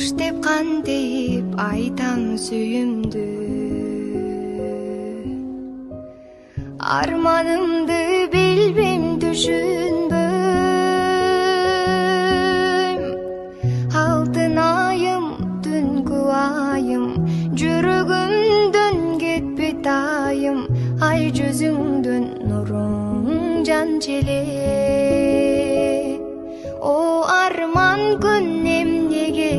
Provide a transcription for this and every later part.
деп кантип айтам сүйүмдү, арманымды билбейм түшүнбөйм. Алтын айым, түнкү айым, жүрөгүмдөн кетпейт айым, ай жүзүңдөн нуруң жанчы эле. О арман күн эмнеге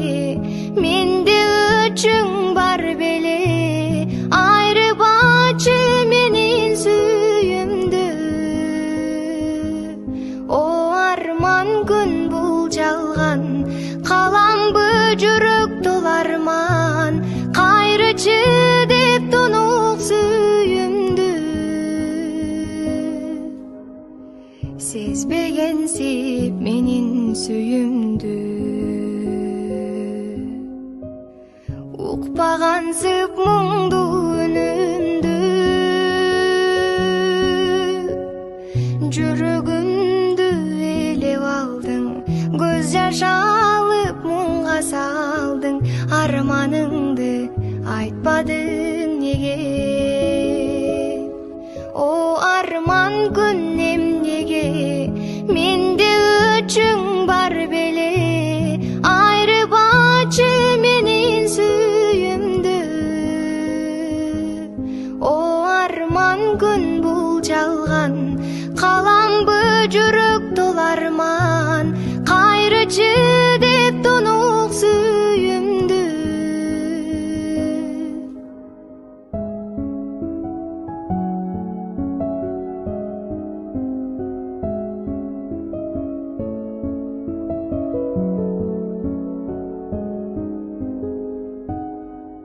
менде өчүң бар беле, айрыбачы менин сүйүмдү. О арман күн бул жалган, каламбы жүрөк толарман, кайрычы деп тонук сүйүмдү. Сезбегенсип менин сүйүмдү, укпагансып муңду үнүмдү, жүрөгүмдү ээлеп алдың, көз жаш алып муңга салдың, арманыңды айтпадың неге? О арман күн эмнеге менде өчүң бар беле, айрыбачы менин сүйүмдү. О арман күн бул жалган, каламбы жүрөк толарман, кайрычы деп тонук сүйүмдү.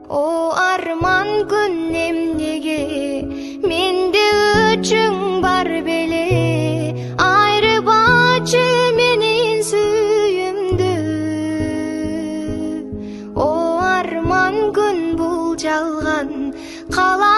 О арман күн эмнеге менде өчүң бар беле, айрыбачы менин сүйүмдү. О арман күн бул жалган, кала